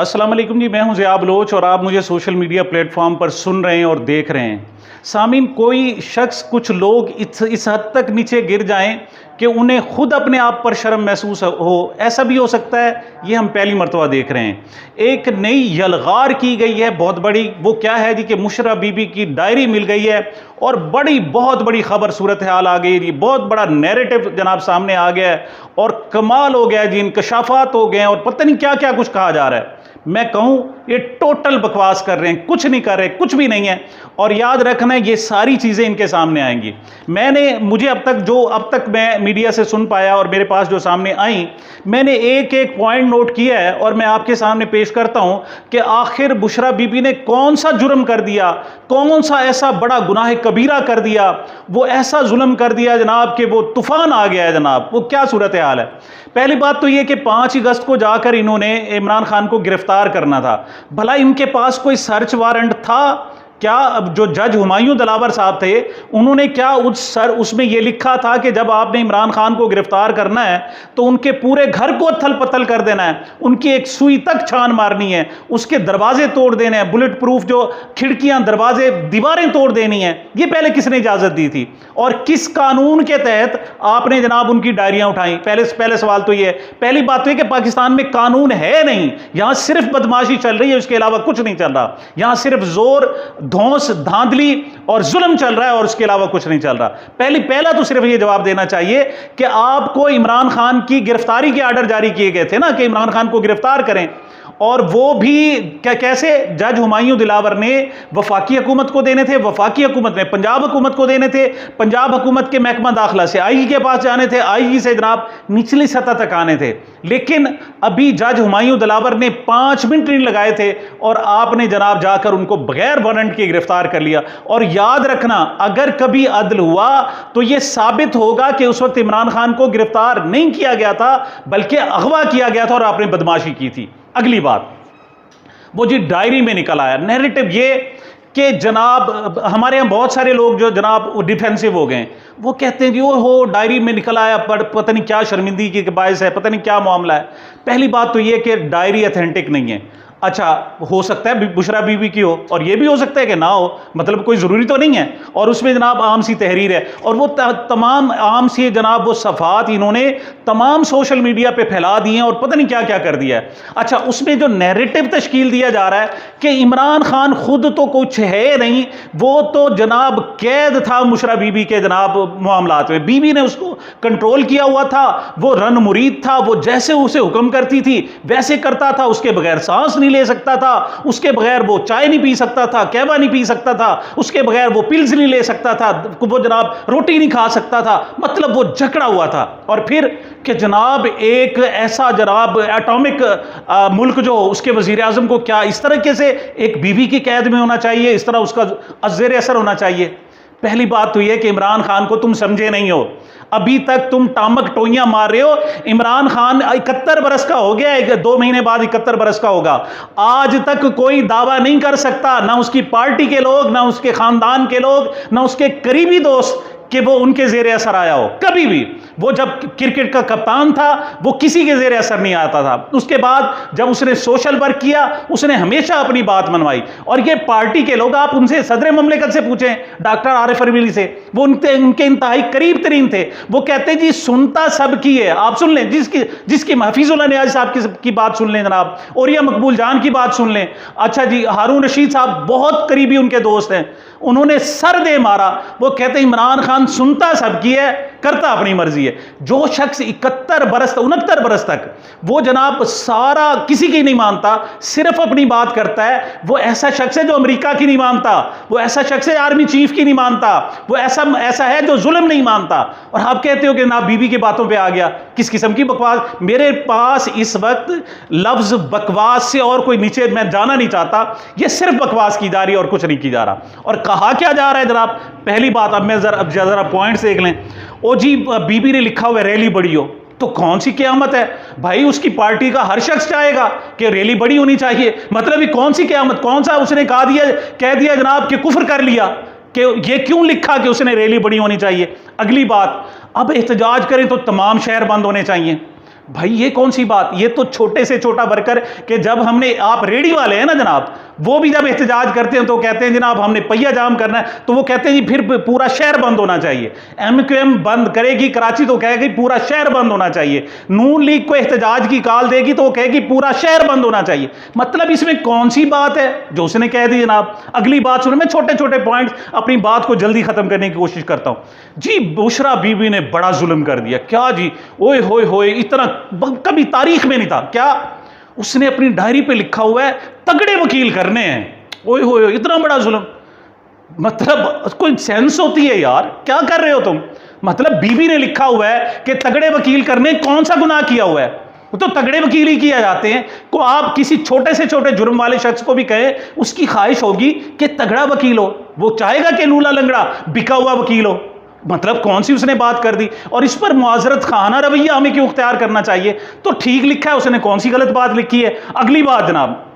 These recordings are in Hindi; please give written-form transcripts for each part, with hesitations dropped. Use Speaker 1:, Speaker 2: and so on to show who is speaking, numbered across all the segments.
Speaker 1: अस्सलाम वालेकुम जी, मैं हूं ज़िया बलोच और आप मुझे सोशल मीडिया प्लेटफॉर्म पर सुन रहे हैं और देख रहे हैं। सामीन, कोई शख्स, कुछ लोग इस हद तक नीचे गिर जाएं कि उन्हें खुद अपने आप पर शर्म महसूस हो, ऐसा भी हो सकता है। ये हम पहली मरतबा देख रहे हैं। एक नई यलगार की गई है बहुत बड़ी। वो क्या है जी कि मुशर्रफ बीबी की डायरी मिल गई है और बहुत बड़ी खबर, सूरत हाल आ गई जी, बहुत बड़ा नैरेटिव जनाब सामने आ गया है और कमाल हो गया जी, इंकशाफात हो गए हैं और पता नहीं क्या क्या कुछ कहा जा रहा है। मैं कहूं ये टोटल बकवास कर रहे हैं, कुछ नहीं कर रहे, कुछ भी नहीं है। और याद रखना ये सारी चीज़ें इनके सामने आएंगी। मुझे अब तक मैं मीडिया से सुन पाया और मेरे पास जो सामने आई, मैंने एक एक पॉइंट नोट किया है और मैं आपके सामने पेश करता हूं कि आखिर बुशरा बीबी ने कौन सा जुर्म कर दिया, कौन सा ऐसा बड़ा गुनाह कबीरा कर दिया, वो ऐसा जुल्म कर दिया जनाब कि वो तूफान आ गया है जनाब। वो क्या सूरत हाल है। पहली बात तो ये कि 5 अगस्त को जाकर इन्होंने इमरान खान को गिरफ्तार करना था। भला इनके पास कोई सर्च वारंट था क्या? अब जो जज हुमायूं दिलावर साहब थे, उन्होंने क्या उसमें यह लिखा था कि जब आपने इमरान खान को गिरफ्तार करना है तो उनके पूरे घर को अथल पथल कर देना है, उनकी एक सुई तक छान मारनी है, उसके दरवाजे तोड़ देने हैं, बुलेट प्रूफ जो खिड़कियां, दरवाजे, दीवारें तोड़ देनी है। ये पहले किसने इजाजत दी थी और किस कानून के तहत आपने जनाब उनकी डायरियां उठाई? पहले सवाल तो ये है। पहली बात तो ये कि पाकिस्तान में कानून है नहीं, यहां सिर्फ बदमाशी चल रही है, उसके अलावा कुछ नहीं चल रहा। यहां सिर्फ जोर, धौंस, धांधली और जुल्म चल रहा है और उसके अलावा कुछ नहीं चल रहा। पहला तो सिर्फ ये जवाब देना चाहिए कि आपको इमरान खान की गिरफ्तारी के आर्डर जारी किए गए थे ना कि इमरान खान को गिरफ्तार करें, और वो भी कैसे? जज हुमायूं दिलावर ने वफाकी हुकूमत को देने थे, वफाकी हुकूमत ने पंजाब हुकूमत को देने थे, पंजाब हुकूमत के महकमा दाखिला से आईजी के पास जाने थे, आईजी से जनाब निचली सतह तक आने थे। लेकिन अभी जज हुमायूं दिलावर ने 5 मिनट नहीं लगाए थे और आपने जनाब जाकर उनको बगैर वारंट के गिरफ्तार कर लिया। और याद रखना, अगर कभी अदल हुआ तो यह साबित होगा कि उस वक्त इमरान खान को गिरफ्तार नहीं किया गया था, बल्कि अगवा किया गया था और आपने बदमाशी की थी। अगली बात, वो जी डायरी में निकल आया नैरेटिव ये कि जनाब हमारे यहाँ बहुत सारे लोग जो जनाब डिफेंसिव हो गए, वो कहते हैं जी ओ हो डायरी में निकल आया, पर पता नहीं क्या शर्मिंदगी के बायस है, पता नहीं क्या मामला है। पहली बात तो ये कि डायरी अथेंटिक नहीं है। अच्छा, हो सकता है बुशरा बीबी की हो और ये भी हो सकता है कि ना हो, मतलब कोई ज़रूरी तो नहीं है। और उसमें जनाब आम सी तहरीर है और वो तमाम आम सी जनाब वो सफ़ात इन्होंने तमाम सोशल मीडिया पे फैला दिए हैं और पता नहीं क्या क्या कर दिया है। अच्छा, उसमें जो नैरेटिव तश्कील दिया जा रहा है कि इमरान खान खुद तो कुछ है नहीं, वो तो जनाब कैद था मुशरा बीबी के जनाब मामलात में, बीबी ने उसको कंट्रोल किया हुआ था, वो रन मुरीद था, वो जैसे उसे हुक्म करती थी वैसे करता था, उसके बगैर सांस नहीं ले सकता था, उसके बगैर वो चाय नहीं पी सकता था, कहवा नहीं पी सकता था, उसके बगैर वो पिल्स नहीं ले सकता था, वो जनाब रोटी नहीं खा सकता था, मतलब वो जकड़ा हुआ था। और फिर कि जनाब एक ऐसा जनाब एटॉमिक मुल्क जो उसके वजीर आजम को क्या इस तरीके से एक बीवी की कैद में होना चाहिए, इस तरह उसका अज़्ज़ेर असर होना चाहिए? पहली बात तो यह कि इमरान खान को तुम समझे नहीं हो, अभी तक तुम टामक टोइयां मार रहे हो। इमरान खान 71 बरस का हो गया, 2 महीने बाद 71 बरस का होगा। आज तक कोई दावा नहीं कर सकता, ना उसकी पार्टी के लोग, ना उसके खानदान के लोग, ना उसके करीबी दोस्त, कि वो उनके जेर असर आया हो कभी भी। वो जब क्रिकेट का कप्तान था वो किसी के जेर असर नहीं आता था। उसके बाद जब उसने सोशल वर्क किया उसने हमेशा अपनी बात मनवाई। और ये पार्टी के लोग, आप उनसे सदर ममलिकत से पूछें, डॉक्टर आरिफ अरबिली से, वो उनके इंतहाई करीब तरीन थे। वो कहते जी सुनता सबकी है, आप सुन लें, जिसकी महफीजुल्लाह नियाज़ी साहब की बात सुन लें जनाब, और या मकबूल जान की बात सुन लें। अच्छा जी, हारून रशीद साहब बहुत करीबी उनके दोस्त हैं, उन्होंने सर दे मारा। वो कहते इमरान खान सुनता सबकी है, करता अपनी मर्जी है। जो शख्स 69 बरस तक वो जनाब सारा किसी की नहीं मानता, सिर्फ अपनी बात करता है, वो ऐसा शख्स है जो अमेरिका की नहीं मानता, वो ऐसा शख्स है आर्मी चीफ की नहीं मानता, वो ऐसा है जो जुल्म नहीं मानता। और आप कहते हो कि ना बीबी की बातों पे आ गया। किस किस्म की बकवास! मेरे पास इस वक्त लफ्ज बकवास से और कोई नीचे मैं जाना नहीं चाहता। ये सिर्फ बकवास की जा रही है और कुछ नहीं की जा रहा। और कहा क्या जा रहा है जनाब? पहली बात, अब मैं जरा पॉइंट्स देख लें। ओ जी, बीबी ने लिखा हुआ रैली बड़ी हो, तो कौन सी क़यामत है भाई? उसकी पार्टी का हर शख्स चाहेगा कि रैली बड़ी होनी चाहिए, मतलब ये कौन सी क़यामत? कौन सा उसने कह दिया जनाब कि कुफ्र कर लिया कि ये क्यों लिखा कि उसने रैली बड़ी होनी चाहिए? अगली बात, अब एहतजाज करें तो तमाम शहर बंद होने चाहिए। भाई ये कौन सी बात, ये तो छोटे से छोटा वर्कर कि जब हमने, आप रेडी वाले हैं ना जनाब, वो भी जब एहतजाज करते हैं तो कहते हैं जनाब हमने पहिया जाम करना है, तो वो कहते हैं जी फिर पूरा शहर बंद होना चाहिए। MQM बंद करेगी कराची तो कहेगी पूरा शहर बंद होना चाहिए। नून लीग को एहतजाज की कॉल देगी तो वो कहेगी पूरा शहर बंद होना चाहिए। मतलब इसमें कौन सी बात है जो उसने कह दी जनाब। अगली बात सुनो, मैं छोटे छोटे पॉइंट्स अपनी बात को जल्दी खत्म करने की कोशिश करता हूं जी। बुशरा बीबी ने बड़ा जुल्म कर दिया। क्या जी, ओए होए होए, इतना कभी तारीख में नहीं था। क्या उसने अपनी डायरी पे लिखा हुआ है तगड़े वकील करने हैं। ओए होए, इतना बड़ा जुल्म। मतलब कोई सेंस होती है यार, क्या कर रहे हो तुम। मतलब बीबी ने लिखा हुआ है कि तगड़े वकील करने, कौन सा गुनाह किया हुआ है, वो तो तगड़े वकील ही किया जाते हैं। को आप किसी छोटे से छोटे जुर्म वाले शख्स को भी कहें, उसकी ख्वाहिश होगी कि तगड़ा वकील हो, वो चाहेगा कि लूला लंगड़ा बिका हुआ वकील हो। मतलब कौन सी उसने बात कर दी। और इस पर मुआजरत खाना रवैया हमें क्यों इख्तियार करना चाहिए। तो ठीक लिखा है उसने, कौन सी गलत बात लिखी है। अगली बात जनाब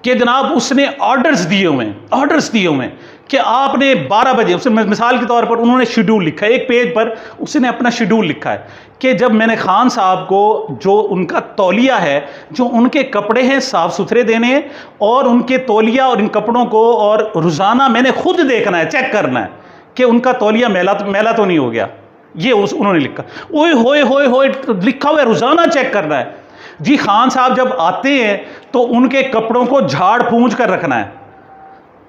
Speaker 1: कि जनाब उसने ऑर्डर्स दिए हुए हैं कि आपने 12 बजे, उसने मिसाल के तौर पर उन्होंने शेड्यूल लिखा है, एक पेज पर उसने अपना शेड्यूल लिखा है कि जब मैंने खान साहब को जो उनका तौलिया है, जो उनके कपड़े हैं साफ सुथरे देने हैं, और उनके तौलिया और इन कपड़ों को और रोज़ाना मैंने खुद देखना है, चेक करना है कि उनका तौलिया मैला तो नहीं हो गया। ये उन्होंने लिखा। ओए होए होए होए, लिखा हुआ है रोज़ाना चेक करना है जी। खान साहब जब आते हैं तो उनके कपड़ों को झाड़ पूंछ कर रखना है।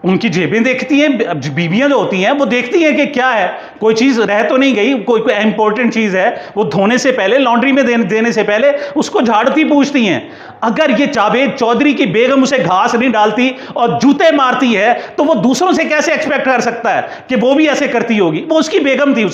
Speaker 1: उनकी जेबें देखती हैं, बीवियां जो होती हैं वो देखती हैं कि क्या है, कोई चीज़ रह तो नहीं गई, कोई इंपॉर्टेंट चीज़ है, वो धोने से पहले, लॉन्ड्री में देने से पहले उसको झाड़ती पूछती हैं। अगर ये जावेद चौधरी की बेगम उसे घास नहीं डालती और जूते मारती है तो वो दूसरों से कैसे एक्सपेक्ट कर सकता है कि वो भी ऐसे करती होगी। वो उसकी बेगम थी,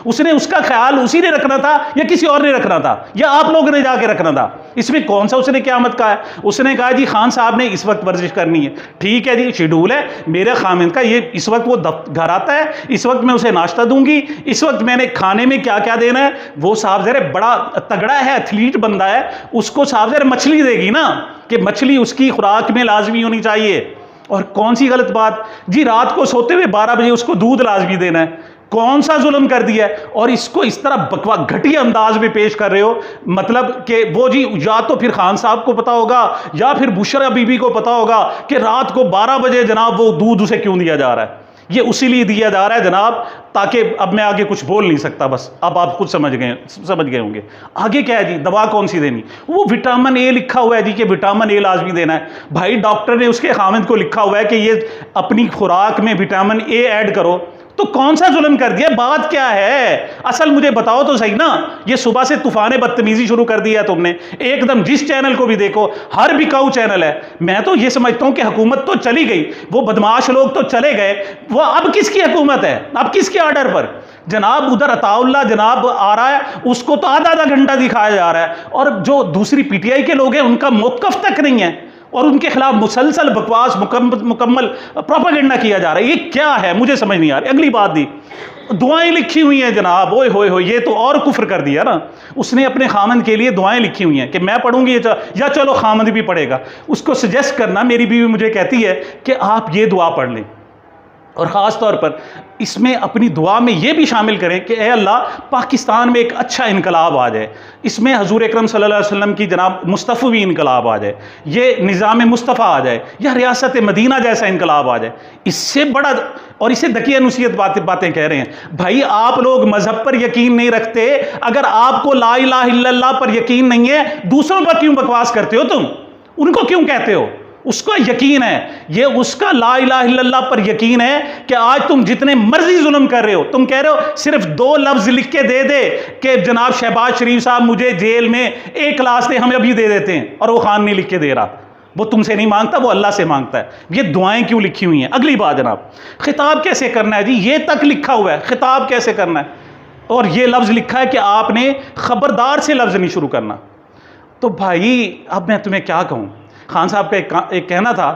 Speaker 1: उसने उसका ख्याल उसी ने रखना था या किसी और ने रखना था, या आप लोगों ने जाके रखना था। इसमें कौन सा उसने क़यामत कहा है। उसने कहा जी खान साहब ने इस वक्त वर्जिश करनी है, ठीक है जी, शेड्यूल है मेरे खामिन का, ये इस वक्त वो घर आता है, इस वक्त मैं उसे नाश्ता दूंगी, इस वक्त मैंने खाने में क्या क्या देना है। वो साहब जरा बड़ा तगड़ा है, एथलीट बंदा है, उसको साहब जरा मछली देगी ना, कि मछली उसकी खुराक में लाजमी होनी चाहिए। और कौन सी गलत बात जी, रात को सोते हुए 12 बजे उसको दूध लाजमी देना है। कौन सा जुल्म कर दिया है। और इसको इस तरह बकवा घटिया अंदाज में पेश कर रहे हो। मतलब कि वो जी, या तो फिर खान साहब को पता होगा या फिर बुशरा बीबी को पता होगा कि रात को 12 बजे जनाब वो दूध उसे क्यों दिया जा रहा है। ये उसी लिए दिया जा रहा है जनाब, ताकि अब मैं आगे कुछ बोल नहीं सकता, बस अब आप कुछ समझ गए होंगे। आगे क्या है जी, दवा कौन सी देनी, वो विटामिन ए लिखा हुआ है जी कि विटामिन ए लाजमी देना है। भाई डॉक्टर ने उसके खामिद को लिखा हुआ है कि ये अपनी खुराक में विटामिन ए ऐड करो, तो कौन सा जुल्म कर दिया, बात क्या है असल, मुझे बताओ तो सही ना। ये सुबह से तूफान बदतमीजी शुरू कर दिया है तुमने एकदम। जिस चैनल को भी देखो हर बिकाऊ चैनल है। मैं तो ये समझता हूं कि हुकूमत तो चली गई, वो बदमाश लोग तो चले गए, वो अब किसकी हुकूमत है, अब किसके ऑर्डर पर जनाब। उधर अताउल्ला जनाब आ रहा है, उसको तो आधा घंटा दिखाया जा रहा है, और जो दूसरी PTI के लोग हैं उनका मौक़िफ़ तक नहीं है, और उनके खिलाफ मुसलसल बकवास मुकम्मल प्रोपेगेंडा किया जा रहा है। ये क्या है, मुझे समझ नहीं आ रही। अगली बात दी, दुआएं लिखी हुई हैं जनाब। ओए होए होए, ये तो और कुफ्र कर दिया ना। उसने अपने खामन के लिए दुआएं लिखी हुई हैं कि मैं पढ़ूंगी या चलो खामन भी पढ़ेगा। उसको सजेस्ट करना, मेरी बीवी मुझे कहती है कि आप ये दुआ पढ़ लें, और ख़ास तौर पर इसमें अपनी दुआ में ये भी शामिल करें कि ए अल्लाह पाकिस्तान में एक अच्छा इनकलाब आ जाए, इसमें हजूर अकरम सल्लल्लाहु अलैहि वसल्लम की जनाब मुस्तफ़वी इनकलाब आ जाए, ये निज़ाम मुस्तफ़ा आ जाए, या रियासत मदीना जैसा इनकलाब आ जाए। इससे बड़ा, और इसे दकिया नुसियत बातें कह रहे हैं। भाई आप लोग मजहब पर यकीन नहीं रखते, अगर आपको ला इलाहा इल्लल्लाह पर यकीन नहीं है, दूसरों पर क्यों बकवास करते हो तुम, उनको क्यों कहते हो। उसका यकीन है, ये उसका ला इलाहा इल्लल्लाह पर यकीन है कि आज तुम जितने मर्जी जुल्म कर रहे हो, तुम कह रहे हो सिर्फ 2 लफ्ज लिख के दे दे कि जनाब शहबाज शरीफ साहब मुझे जेल में एक क्लास दे, हम अभी दे देते हैं, और वो खान नहीं लिख के दे रहा, वो तुमसे नहीं मांगता, वो अल्लाह से मांगता है। ये दुआएं क्यों लिखी हुई हैं। अगली बात जनाब, खिताब कैसे करना है जी, ये तक लिखा हुआ है खिताब कैसे करना है, और ये लफ्ज लिखा है कि आपने खबरदार से लफ्ज नहीं शुरू करना। तो भाई अब मैं तुम्हें क्या कहूँ, खान साहब का एक कहना था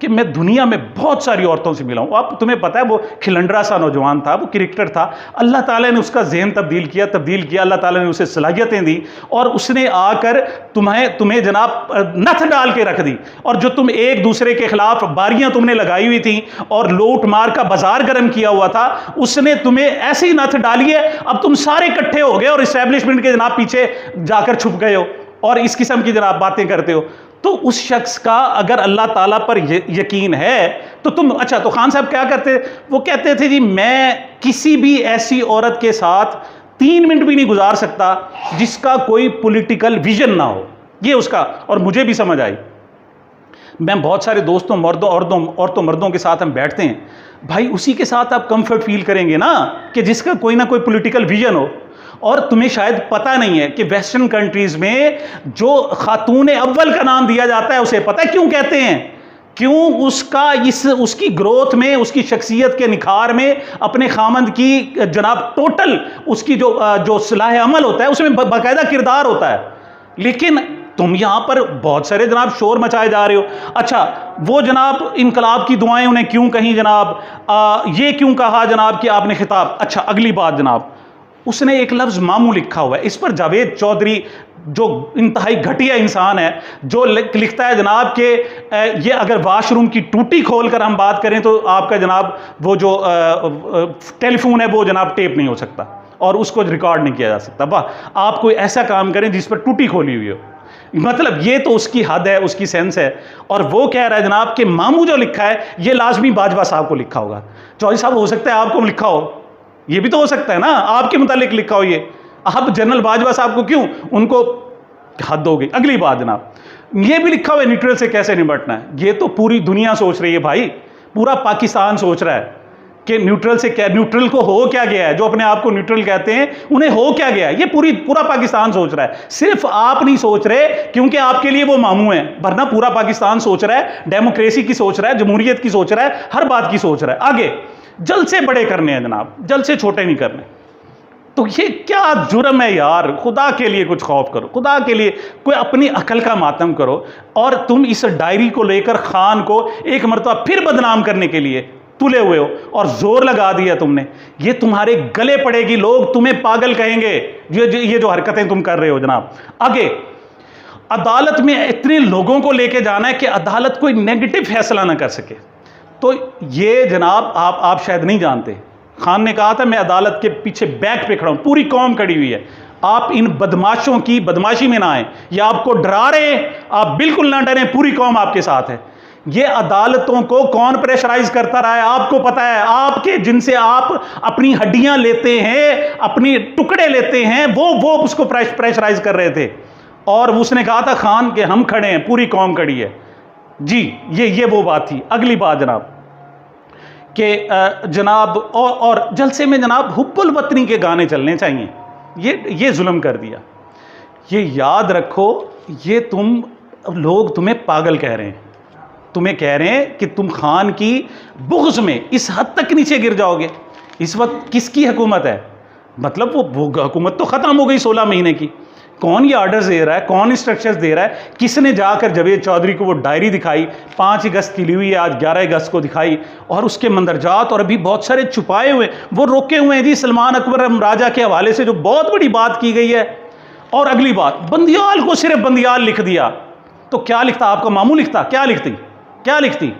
Speaker 1: कि मैं दुनिया में बहुत सारी औरतों से मिला हूँ। अब तुम्हें पता है वो खिलंडरा सा नौजवान था, वो क्रिकेटर था, अल्लाह ताला ने उसका ज़हन तब्दील किया, अल्लाह ताला ने उसे सलाहियतें दी और उसने आकर तुम्हें जनाब नथ डाल के रख दी। और जो तुम एक दूसरे के खिलाफ बारियां तुमने लगाई हुई थी और लूट मार का बाजार गर्म किया हुआ था, उसने तुम्हें ऐसी नथ डाली है, अब तुम सारे इकट्ठे हो गए और इस्टेब्लिशमेंट के जनाब पीछे जाकर छुप गए हो और इस किस्म की जनाब बातें करते हो। तो उस शख्स का अगर अल्लाह ताला पर यकीन है तो तुम, अच्छा तो खान साहब क्या करते, वो कहते थे जी मैं किसी भी ऐसी औरत के साथ 3 मिनट भी नहीं गुजार सकता जिसका कोई पॉलिटिकल विजन ना हो, ये उसका। और मुझे भी समझ आई, मैं बहुत सारे दोस्तों औरतों मर्दों के साथ हम बैठते हैं, भाई उसी के साथ आप कंफर्ट फील करेंगे ना कि जिसका कोई ना कोई पॉलिटिकल विजन हो। और तुम्हें शायद पता नहीं है कि वेस्टर्न कंट्रीज में जो खातून अव्वल का नाम दिया जाता है, उसे पता है क्यों कहते हैं? क्यों? उसकी ग्रोथ में, उसकी शख्सियत के निखार में, अपने खामंद की जनाब टोटल उसकी जो सलाह अमल होता है उसमें बाकायदा किरदार होता है। लेकिन तुम यहां पर बहुत सारे जनाब शोर मचाए जा रहे हो। अच्छा वो जनाब इनकलाब की दुआएं उन्हें क्यों कहीं जनाब, ये क्यों कहा जनाब कि आपने खिताब। अच्छा अगली बात जनाब, उसने एक लफ्ज मामू लिखा हुआ है, इस पर जावेद चौधरी जो इंतहाई घटिया इंसान है, जो लिखता है जनाब कि ये अगर वाशरूम की टूटी खोलकर हम बात करें तो आपका जनाब वो जो टेलीफोन है वो जनाब टेप नहीं हो सकता और उसको रिकॉर्ड नहीं किया जा सकता। वाह, आप कोई ऐसा काम करें जिस पर टूटी खोली हुई हो। मतलब ये तो उसकी हद है, उसकी सेंस है। और वो कह रहा है जनाब कि मामू जो लिखा है ये लाजमी बाजवा साहब को लिखा होगा। चौधरी साहब हो सकता है आपको लिखा हो, ये भी तो हो सकता है ना आपके मुतालिक लिखा हो ये। आप जनरल बाजवा साहब को क्यों उनको हद हो गई। अगली बात जनाब, ये भी लिखा हुआ है न्यूट्रल से कैसे निपटना है। ये तो पूरी दुनिया सोच रही है भाई, पूरा पाकिस्तान सोच रहा है कि न्यूट्रल से क्या, न्यूट्रल को हो क्या गया है, जो अपने आप को न्यूट्रल कहते हैं उन्हें हो क्या गया है। ये पूरा पाकिस्तान सोच रहा है, सिर्फ आप नहीं सोच रहे क्योंकि आपके लिए वो मामू है, वरना पूरा पाकिस्तान सोच रहा है, डेमोक्रेसी की सोच रहा है, जमहूरियत की सोच रहा है, हर बात की सोच रहा है। आगे जल्द से बड़े करने हैं जनाब, जल्द से छोटे नहीं करने। तो ये क्या जुर्म है यार, खुदा के लिए कुछ खौफ करो, खुदा के लिए कोई अपनी अकल का मातम करो। और तुम इस डायरी को लेकर खान को एक मरतबा फिर बदनाम करने के लिए तुले हुए हो और जोर लगा दिया तुमने। ये तुम्हारे गले पड़ेगी, लोग तुम्हें पागल कहेंगे ये जो हरकतें तुम कर रहे हो जनाब। आगे अदालत में इतने लोगों को लेके जाना है कि अदालत कोई नेगेटिव फैसला ना कर सके। तो ये जनाब आप शायद नहीं जानते, खान ने कहा था मैं अदालत के पीछे बैक पे खड़ा हूं, पूरी कौम खड़ी हुई है, आप इन बदमाशों की बदमाशी में ना आए। ये आपको डरा रहे, आप बिल्कुल ना डरें, पूरी कौम आपके साथ है। ये अदालतों को कौन प्रेशराइज करता रहा है आपको पता है, आपके जिनसे आप अपनी हड्डियां लेते हैं, अपनी टुकड़े लेते हैं, वो उसको प्रेशराइज कर रहे थे। और उसने कहा था खान के हम खड़े हैं, पूरी कौम खड़ी है जी। ये वो बात थी। अगली बात जनाब कि जनाब और जलसे में जनाब हुब्बुल वतनी के गाने चलने चाहिए। ये जुल्म कर दिया। ये याद रखो, ये लोग तुम्हें पागल कह रहे हैं, तुम्हें कह रहे हैं कि तुम खान की बुग़्ज़ में इस हद तक नीचे गिर जाओगे। इस वक्त किसकी हुकूमत है? मतलब वो हुकूमत तो ख़त्म हो गई 16 महीने की। कौन ये ऑर्डर्स दे रहा है, कौन इंस्ट्रक्शंस दे रहा है? किसने जाकर जावेद चौधरी को वो डायरी दिखाई, 5 अगस्त की ली हुई है, आज 11 अगस्त को दिखाई, और उसके मंदरजात और अभी बहुत सारे छुपाए हुए वो रोके हुए हैं जी, सलमान अकबर राजा के हवाले से जो बहुत बड़ी बात की गई है। और अगली बात, बंदियाल को सिर्फ बंदियाल लिख दिया, तो क्या लिखता आपका मामू? लिखता क्या लिखती?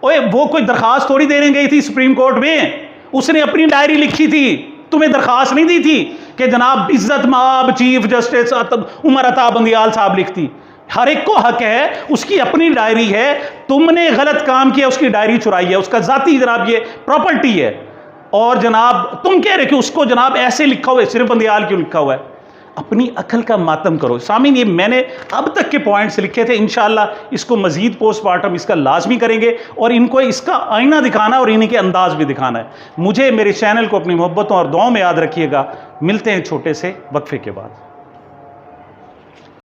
Speaker 1: ओए वो कोई दरखास्त थोड़ी देने गई थी सुप्रीम कोर्ट में, उसने अपनी डायरी लिखी थी, तुम्हें दरखास्त नहीं दी थी कि जनाब इज्जत माब चीफ जस्टिस उमर अता बंदियाल साहब लिखती। हर एक को हक है, उसकी अपनी डायरी है, तुमने गलत काम किया, उसकी डायरी चुराई है, उसका जाती जनाब ये प्रॉपर्टी है। और जनाब तुम कह रहे कि उसको जनाब ऐसे लिखा हुआ है, सिर्फ बंदियाल क्यों लिखा हुआ है? अपनी अकल का मातम करो। सामीन, ये मैंने अब तक के पॉइंट्स लिखे थे, इंशाअल्लाह इसको मजीद पोस्टमार्टम इसका लाजमी करेंगे और इनको इसका आईना दिखाना और इन्हीं के अंदाज भी दिखाना है। मुझे मेरे चैनल को अपनी मोहब्बतों और दुआओं में याद रखिएगा। मिलते हैं छोटे से वक्फे के बाद।